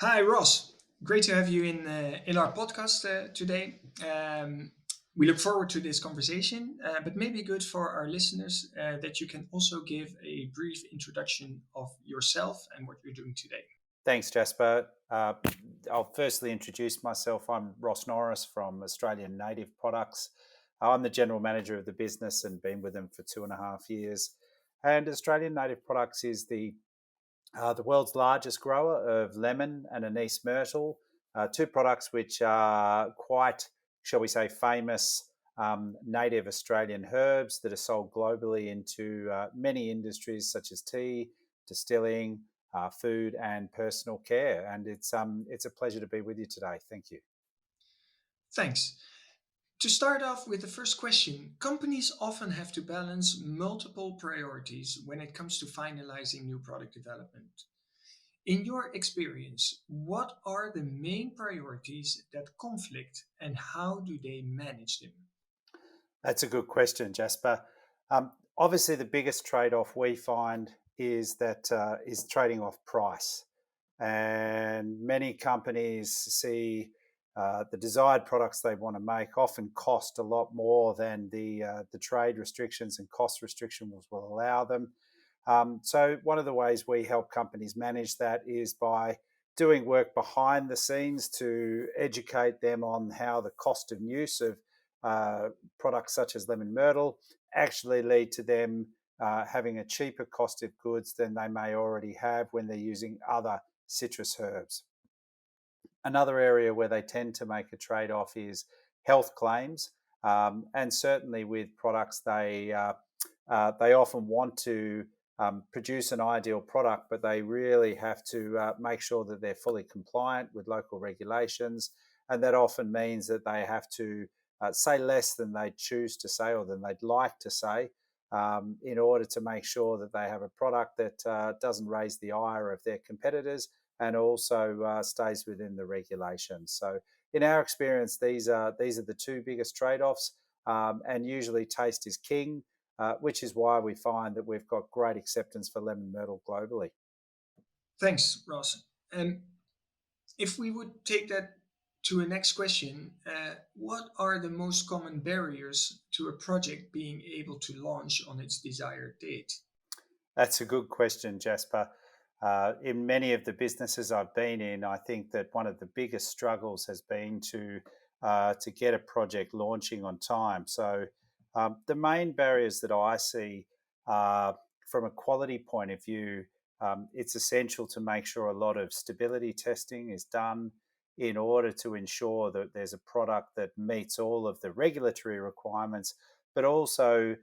Hi, Ross. Great to have you in our podcast today. We look forward to this conversation, but maybe good for our listeners that you can also give a brief introduction of yourself and what you're doing today. Thanks, Jasper. I'll firstly introduce myself. I'm Ross Norris from Australian Native Products. I'm the general manager of the business and been with them for 2.5 years. And Australian Native Products is the world's largest grower of lemon and anise myrtle, two products which are quite, shall we say, famous native Australian herbs that are sold globally into many industries such as tea, distilling, food, and personal care. And it's a pleasure to be with you today. Thank you. Thanks. To start off with the first question, companies often have to balance multiple priorities when it comes to finalizing new product development. In your experience, what are the main priorities that conflict and how do they manage them? That's a good question, Jasper. Obviously, the biggest trade-off we find is trading off price, and many companies see the desired products they want to make often cost a lot more than the trade restrictions and cost restrictions will allow them. So one of the ways we help companies manage that is by doing work behind the scenes to educate them on how the cost of use of uh, products such as lemon myrtle actually lead to them having a cheaper cost of goods than they may already have when they're using other citrus herbs. Another area where they tend to make a trade off is health claims. And certainly with products, they often want to produce an ideal product, but they really have to make sure that they're fully compliant with local regulations. And that often means that they have to say less than they choose to say or than they'd like to say in order to make sure that they have a product that doesn't raise the ire of their competitors and also stays within the regulations. So, in our experience, these are the two biggest trade-offs, and usually taste is king, which is why we find that we've got great acceptance for lemon myrtle globally. Thanks, Ross. And if we would take that to a next question, what are the most common barriers to a project being able to launch on its desired date? That's a good question, Jasper. In many of the businesses I've been in, I think that one of the biggest struggles has been to get a project launching on time. So the main barriers that I see are from a quality point of view. It's essential to make sure a lot of stability testing is done in order to ensure that there's a product that meets all of the regulatory requirements, but also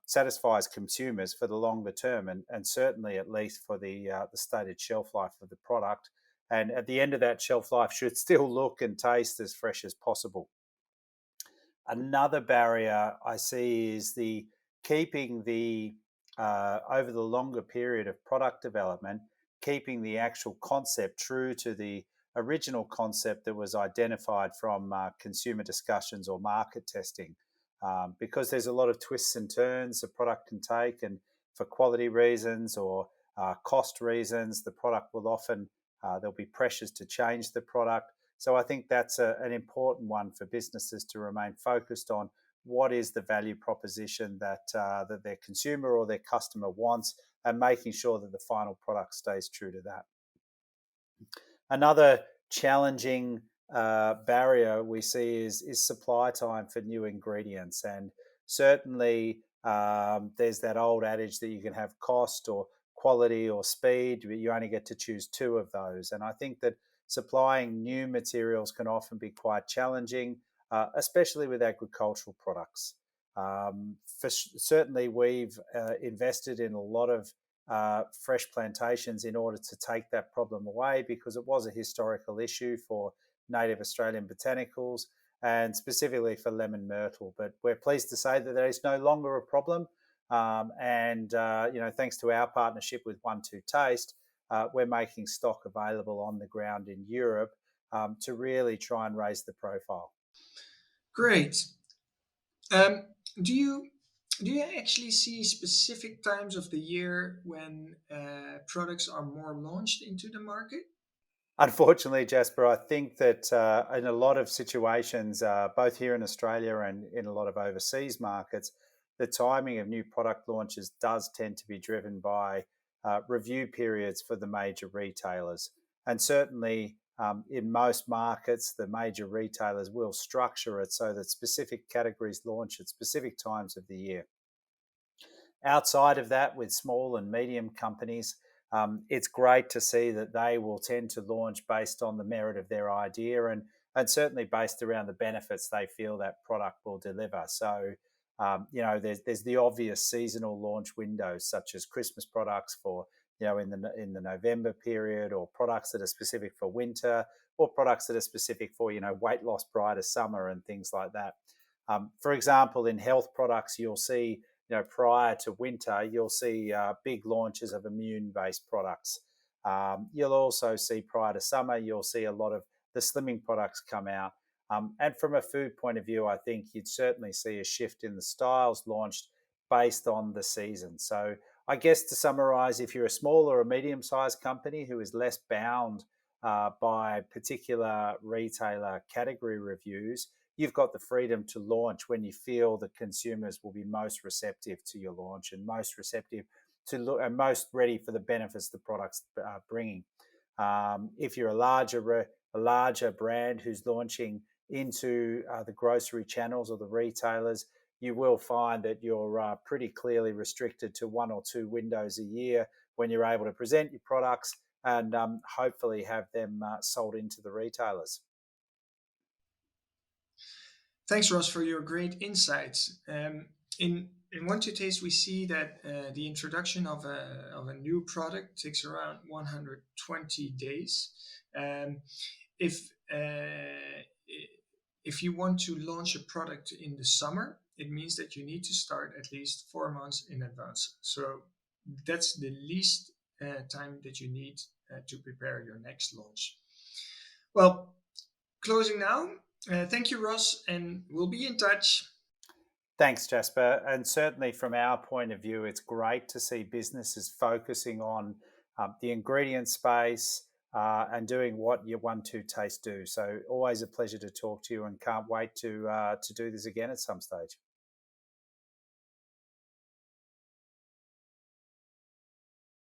satisfies consumers for the longer term, and certainly at least for the stated shelf life of the product. And at the end of that shelf life, should still look and taste as fresh as possible. Another barrier I see is the keeping the over the longer period of product development, keeping the actual concept true to the original concept that was identified from consumer discussions or market testing, because there's a lot of twists and turns a product can take, and for quality reasons or cost reasons, the product will often there'll be pressures to change the product. So I think that's an important one for businesses to remain focused on. What is the value proposition that their consumer or their customer wants, and making sure that the final product stays true to that. Another challenging barrier we see is supply time for new ingredients, and certainly there's that old adage that you can have cost or quality or speed, but you only get to choose two of those. And I think that supplying new materials can often be quite challenging, especially with agricultural products. Certainly, we've invested in a lot of fresh plantations in order to take that problem away, because it was a historical issue for native Australian botanicals and specifically for lemon myrtle. But we're pleased to say that there is no longer a problem. Thanks to our partnership with One Two Taste, we're making stock available on the ground in Europe to really try and raise the profile. Great. Um, do you do you actually see specific times of the year when products are more launched into the market? Unfortunately, Jasper, I think that in a lot of situations, both here in Australia and in a lot of overseas markets, the timing of new product launches does tend to be driven by review periods for the major retailers. And certainly, in most markets, the major retailers will structure it so that specific categories launch at specific times of the year. Outside of that, with small and medium companies, it's great to see that they will tend to launch based on the merit of their idea and certainly based around the benefits they feel that product will deliver. So, there's the obvious seasonal launch windows, such as Christmas products for in the November period, or products that are specific for winter, or products that are specific for weight loss prior to summer and things like that. For example, in health products, you'll see prior to winter, you'll see big launches of immune-based products. You'll also see prior to summer, you'll see a lot of the slimming products come out. And from a food point of view, I think you'd certainly see a shift in the styles launched based on the season. So I guess to summarize, if you're a small or a medium-sized company who is less bound by particular retailer category reviews, you've got the freedom to launch when you feel that consumers will be most receptive to your launch and most receptive to look and most ready for the benefits the products are bringing. If you're a larger brand who's launching into the grocery channels or the retailers, you will find that you're pretty clearly restricted to one or two windows a year when you're able to present your products and hopefully have them sold into the retailers. Thanks, Ross, for your great insights. In One to Taste, we see that the introduction of a new product takes around 120 days. Um, if if you want to launch a product in the summer, it means that you need to start at least 4 months in advance. So that's the least time that you need to prepare your next launch. Well, closing now. Thank you, Ross, and we'll be in touch. Thanks, Jasper. And certainly from our point of view, it's great to see businesses focusing on the ingredient space and doing what you want to taste do. So always a pleasure to talk to you, and can't wait to do this again at some stage.